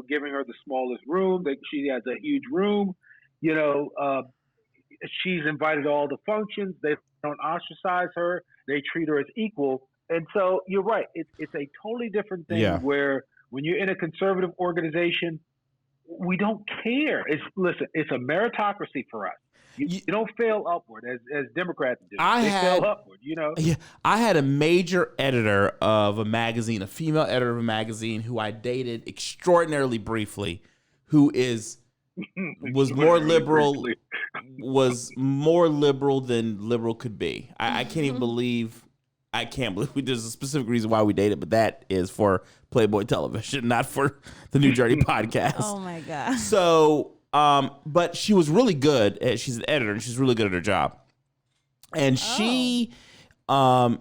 giving her the smallest room. She has a huge room. She's invited to all the functions. They don't ostracize her. They treat her as equal. And so you're right. It's a totally different thing where when you're in a conservative organization, we don't care. It's a meritocracy for us. You don't fail upward as Democrats do. They fail upward, Yeah, I had a major editor of a magazine, a female editor of a magazine who I dated extraordinarily briefly, who was more liberal than liberal could be. I can't even believe. I can't believe there's a specific reason why we dated, but that is for Playboy Television, not for the New Journey podcast. Oh my God. So, but she was really good. She's an editor, and she's really good at her job. And I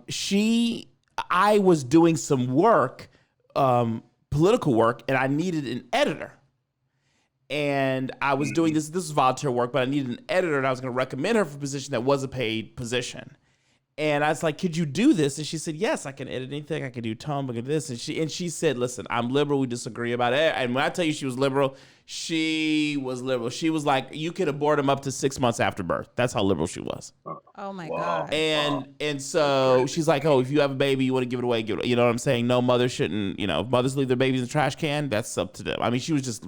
was doing some work, political work, and I needed an editor. And I was doing this was volunteer work, but I needed an editor, and I was going to recommend her for a position that was a paid position. And I was like, could you do this? And she said, yes, I can edit anything. I can do tone, I can do this. And she said, listen, I'm liberal. We disagree about it. And when I tell you she was liberal, she was liberal. She was like, you could abort them up to 6 months after birth. That's how liberal she was. Oh my God. And so she's like, oh, if you have a baby, you want to give it away, give it away. You know what I'm saying? No, mother shouldn't, if mothers leave their babies in the trash can, that's up to them. I mean, she was just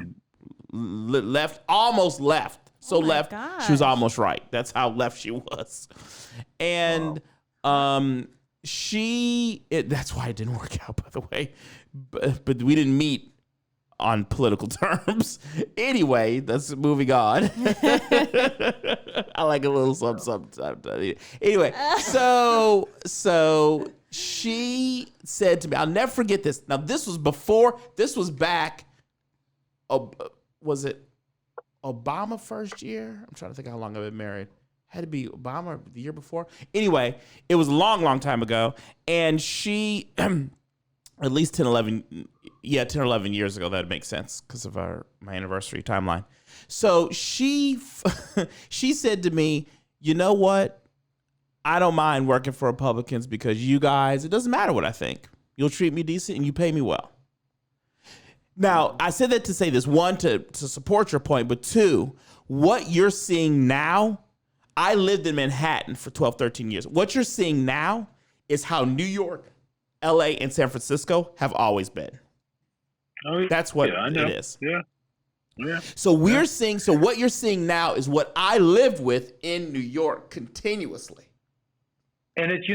almost left. So left, gosh. She was almost right. That's how left she was. And that's why it didn't work out, by the way. But we didn't meet on political terms. Anyway, that's moving on. I like a little something. Anyway, so she said to me, I'll never forget this. Now, this was back was it Obama first year? I'm trying to think how long I've been married. Had to be Obama the year before. Anyway, it was a long, long time ago. And she, at least 10 or 11 years ago, that makes sense because of my anniversary timeline. So she said to me, you know what? I don't mind working for Republicans because you guys, it doesn't matter what I think. You'll treat me decent and you pay me well. Now, I said that to say this, one, to support your point, but two, what you're seeing now, I lived in Manhattan for 12, 13 years. What you're seeing now is how New York, LA, and San Francisco have always been. Oh, that's what it is. Yeah. So what you're seeing now is what I lived with in New York continuously. And it's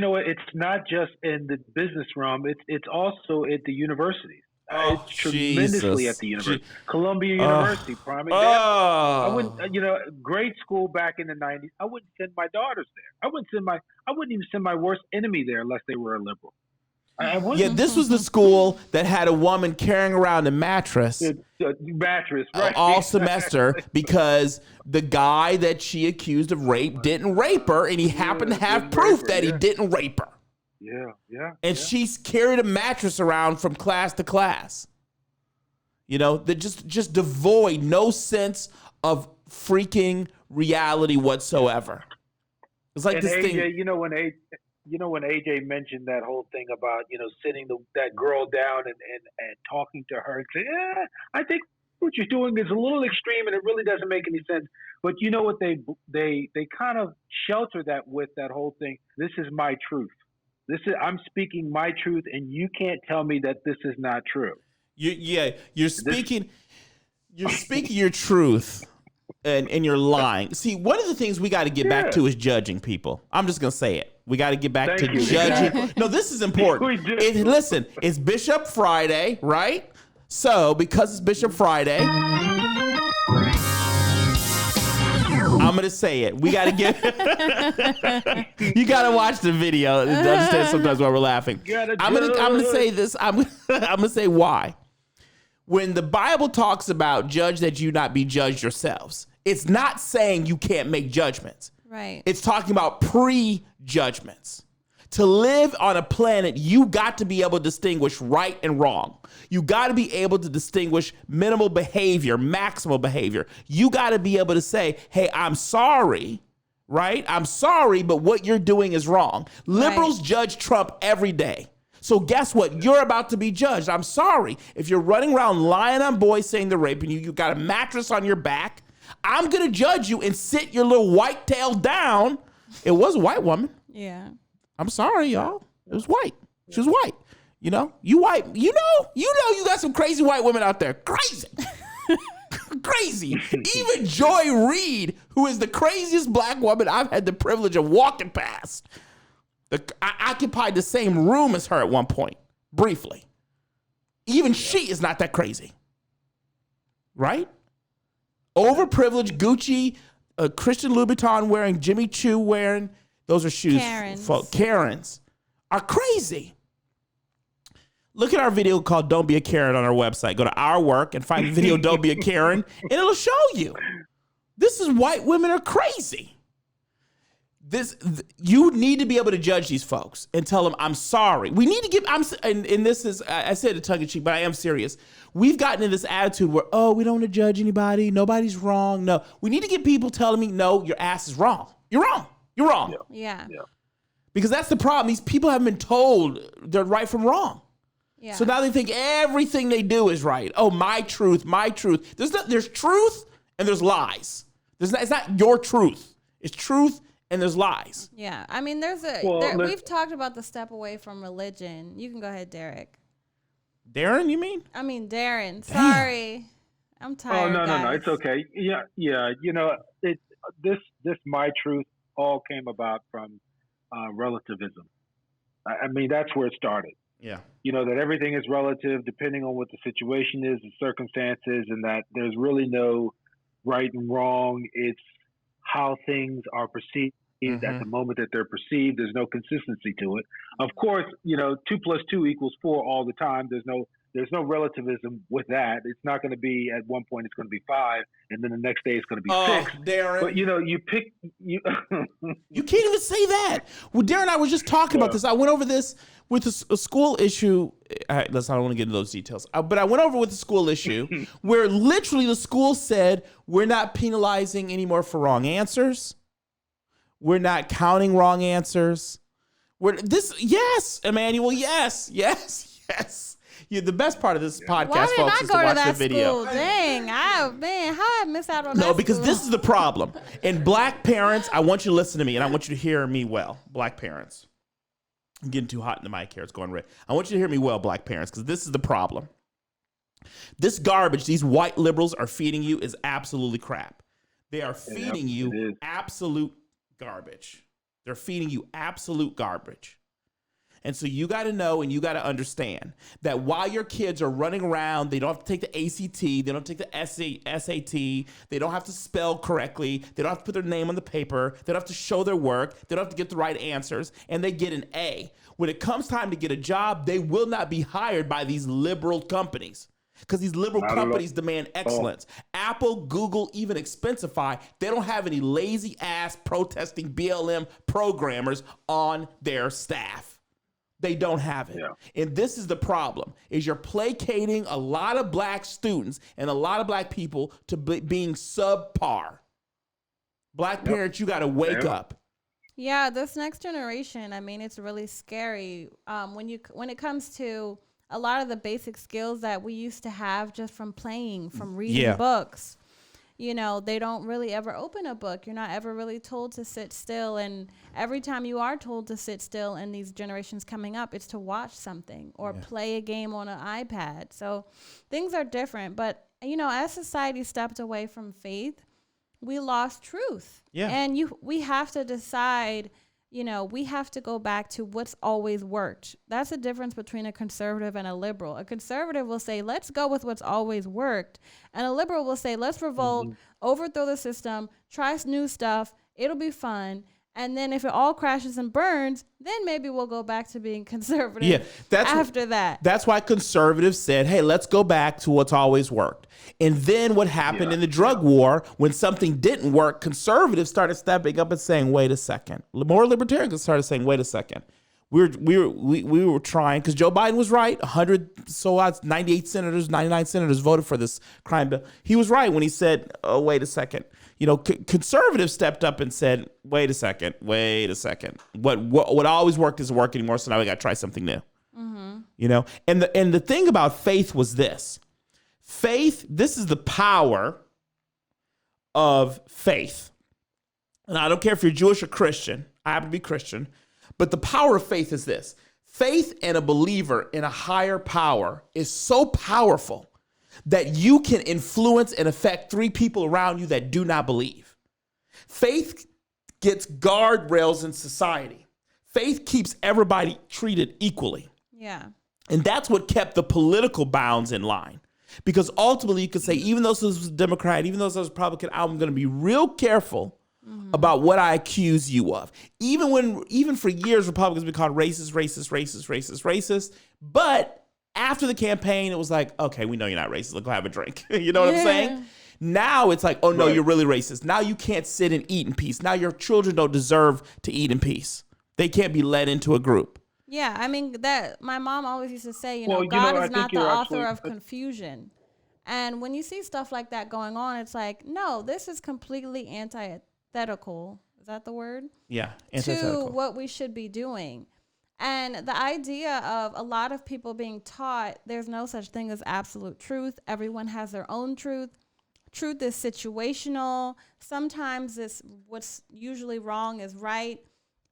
not just in the business realm. It's also at the universities. It's tremendously at the university. Columbia University, prime example. I wouldn't, grade school back in the 90s, I wouldn't send my daughters there. I wouldn't even send my worst enemy there unless they were a liberal. Yeah, this was the school that had a woman carrying around a mattress. Right. All semester because the guy that she accused of rape didn't rape her, and he happened to have proof that he didn't rape her. Yeah. And she's carried a mattress around from class to class. That just devoid, no sense of freaking reality whatsoever. It's like and this AJ, thing. When AJ mentioned that whole thing about sitting that girl down and talking to her and saying, I think what you're doing is a little extreme and it really doesn't make any sense. But you know what they kind of shelter that with that whole thing. This is my truth. I'm speaking my truth, and you can't tell me that this is not true. You're speaking your truth, and you're lying. See, one of the things we got to get back to is judging people. I'm just gonna say it. We got to get back to judging. No, this is important. Listen, it's Bishop Friday, right? So because it's Bishop Friday, I'm going to say it. We got to get... You got to watch the video to understand sometimes why we're laughing. I'm going to say this. I'm going to say why. When the Bible talks about judge that you not be judged yourselves, it's not saying you can't make judgments. Right. It's talking about pre-judgments. To live on a planet, you got to be able to distinguish right and wrong. You got to be able to distinguish minimal behavior, maximal behavior. You got to be able to say, hey, I'm sorry, right? I'm sorry, but what you're doing is wrong. Liberals judge Trump every day. So guess what? You're about to be judged. I'm sorry. If you're running around lying on boys saying they're raping you, you got a mattress on your back, I'm going to judge you and sit your little white tail down. It was a white woman. Yeah. I'm sorry, y'all. It was white. She was white. You white. You got some crazy white women out there. Crazy. Crazy. Even Joy Reid, who is the craziest black woman I've had the privilege of walking past. I occupied the same room as her at one point, briefly. Even she is not that crazy. Right? Overprivileged Gucci, Christian Louboutin wearing, Jimmy Choo wearing. Those are shoes. Karens are crazy. Look at our video called Don't Be a Karen on our website. Go to our work and find the video Don't Be a Karen, and it'll show you. This is white women are crazy. You need to be able to judge these folks and tell them, I'm sorry. We need to give, and this is, I said it tongue in cheek, but I am serious. We've gotten in this attitude where, we don't want to judge anybody. Nobody's wrong. No, we need to get people telling me, no, your ass is wrong. You're wrong. You're wrong. Yeah. Because that's the problem. These people haven't been told they're right from wrong. Yeah. So now they think everything they do is right. Oh, my truth, my truth. There's truth and there's lies. It's not your truth. It's truth and there's lies. Yeah. I mean, we've talked about the step away from religion. You can go ahead, Derek. Darren, you mean? I mean, Darren. Sorry. I'm tired. Oh, no. It's okay. Yeah. This my truth all came about from relativism. I mean, that's where it started. Yeah. That everything is relative depending on what the situation is, the circumstances, and that there's really no right and wrong. It's how things are perceived at the moment that they're perceived. There's no consistency to it. Of course, 2 + 2 = 4 all the time. There's no relativism with that. It's not going to be at one point it's going to be 5, and then the next day it's going to be 6. Darren. But you pick you. You can't even say that. Well, Darren and I were just talking about this. I went over this with a school issue. I don't want to get into those details. But I went over with the school issue where literally the school said, we're not penalizing anymore for wrong answers. We're not counting wrong answers. Yes, Emmanuel, yes. Yeah, the best part of this podcast, folks, is to watch the video. School? Dang, how I miss out on that? No, because school? this is the problem. And black parents, I want you to listen to me, and I want you to hear me well. Black parents. I'm getting too hot in the mic here. It's going red. I want you to hear me well, black parents, because this is the problem. This garbage these white liberals are feeding you is absolutely crap. They are feeding you absolute garbage. They're feeding you absolute garbage. And so you got to know and you got to understand that while your kids are running around, they don't have to take the ACT, they don't take the SAT, they don't have to spell correctly, they don't have to put their name on the paper, they don't have to show their work, they don't have to get the right answers, and they get an A. When it comes time to get a job, they will not be hired by these liberal companies. Because these liberal companies demand excellence. Apple, Google, even Expensify, they don't have any lazy ass protesting BLM programmers on their staff. They don't have it. Yeah. And this is the problem, is you're placating a lot of black students and a lot of black people to being subpar. Black parents, you got to wake up. Yeah, this next generation, it's really scary when it comes to a lot of the basic skills that we used to have just from playing, from reading books. They don't really ever open a book. You're not ever really told to sit still. And every time you are told to sit still in these generations coming up, it's to watch something or play a game on an iPad. So things are different. But, as society stepped away from faith, we lost truth. Yeah. And we have to decide, we have to go back to what's always worked. That's the difference between a conservative and a liberal. A conservative will say, let's go with what's always worked. And a liberal will say, let's revolt, overthrow the system, try new stuff. It'll be fun. And then if it all crashes and burns, then maybe we'll go back to being conservative after that. That's why conservatives said, hey, let's go back to what's always worked. And then what happened in the drug war, when something didn't work, conservatives started stepping up and saying, wait a second. More libertarians started saying, wait a second. We were trying, because Joe Biden was right. 98 senators, 99 senators voted for this crime bill. He was right when he said, oh, wait a second. Conservatives stepped up and said, wait a second. What always worked doesn't work anymore, so now we got to try something new. And the thing about faith was this. This is the power of faith. And I don't care if you're Jewish or Christian. I happen to be Christian. But the power of faith is this. Faith in a believer in a higher power is so powerful that you can influence and affect 3 people around you that do not believe. Faith gets guardrails in society. Faith keeps everybody treated equally. Yeah. And that's what kept the political bounds in line. Because ultimately you could say, even though this was a Democrat, even though this was a Republican, I'm going to be real careful about what I accuse you of. Even for years, Republicans have been called racist. But after the campaign, it was like, okay, we know you're not racist. Let's go have a drink. You know what I'm saying? Now it's like, oh no, you're really racist. Now you can't sit and eat in peace. Now your children don't deserve to eat in peace. They can't be led into a group. Yeah, that my mom always used to say, God is not the author of confusion. And when you see stuff like that going on, it's like, no, this is completely antithetical. Is that the word? Yeah, antithetical. To what we should be doing. And the idea of a lot of people being taught there's no such thing as absolute truth. Everyone has their own truth. Truth is situational. Sometimes what's usually wrong is right.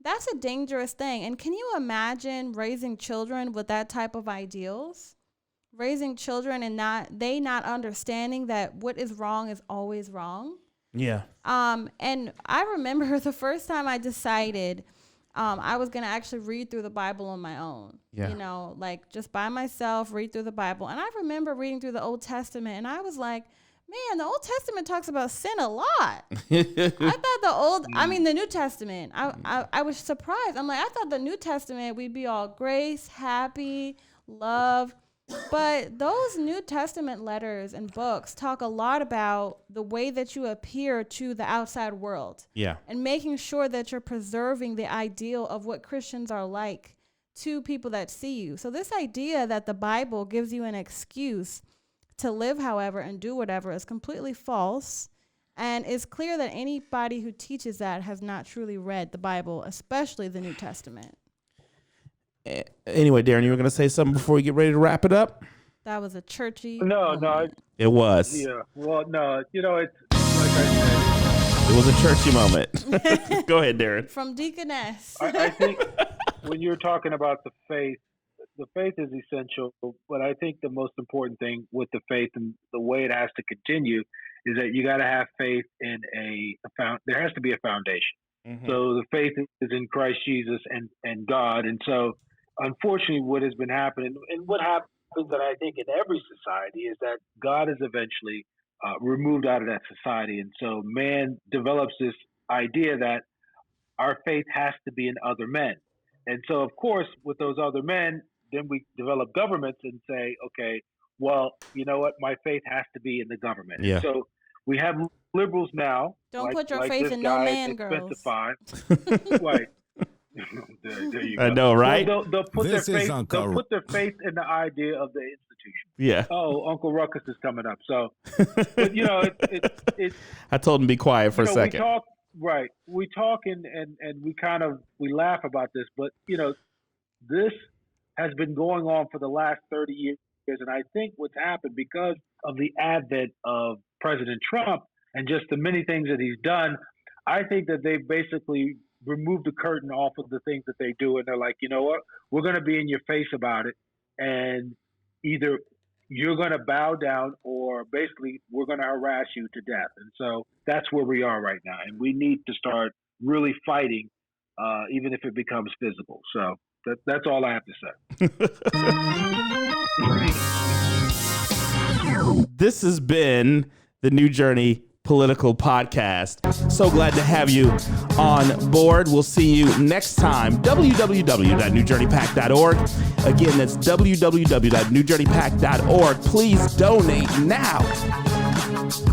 That's a dangerous thing. And can you imagine raising children with that type of ideals? Raising children and not understanding that what is wrong is always wrong. Yeah. And I remember the first time I decided I was going to actually read through the Bible on my own. Yeah. Just by myself, read through the Bible. And I remember reading through the Old Testament and I was like, man, the Old Testament talks about sin a lot. I thought the New Testament, I was surprised. I'm like, I thought the New Testament, we'd be all grace, happy, love. But those New Testament letters and books talk a lot about the way that you appear to the outside world. Yeah. And making sure that you're preserving the ideal of what Christians are like to people that see you. So this idea that the Bible gives you an excuse to live however and do whatever is completely false. And it's clear that anybody who teaches that has not truly read the Bible, especially the New Testament. Anyway, Darren, you were going to say something before we get ready to wrap it up? That was a churchy No. It was. Yeah. Well, no. It's like I said. It was a churchy moment. Go ahead, Darren. From Deaconess. I think when you're talking about the faith is essential. But I think the most important thing with the faith and the way it has to continue is that you got to have faith in there has to be a foundation. Mm-hmm. So the faith is in Christ Jesus and God. And so, unfortunately, what has been happening, and what happens that I think in every society, is that God is eventually removed out of that society. And so man develops this idea that our faith has to be in other men. And so, of course, with those other men, then we develop governments and say, okay, well, you know what? My faith has to be in the government. Yeah. So we have liberals now. Don't put your faith in no man, girls. Expensify. Right. There you go. I know, right? They'll put their faith in the idea of the institution. Yeah. Oh, Uncle Ruckus is coming up. So, but, it's I told him to be quiet for a second. We talk and we laugh about this, but this has been going on for the last 30 years. And I think what's happened because of the advent of President Trump and just the many things that he's done, I think that they've basically removed the curtain off of the things that they do. And they're like, you know what, we're going to be in your face about it. And either you're going to bow down or basically we're going to harass you to death. And so that's where we are right now. And we need to start really fighting, even if it becomes physical. So that's all I have to say. This has been the New Journey Political Podcast. So glad to have you on board. We'll see you next time. www.newjourneypack.org. Again, that's www.newjourneypack.org. Please donate now.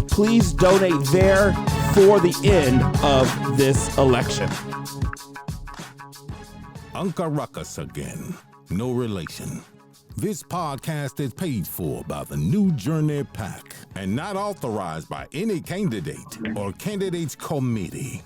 Please donate there for the end of this election. Uncle Ruckus again. No relation. This podcast is paid for by the New Journey PAC and not authorized by any candidate or candidates committee.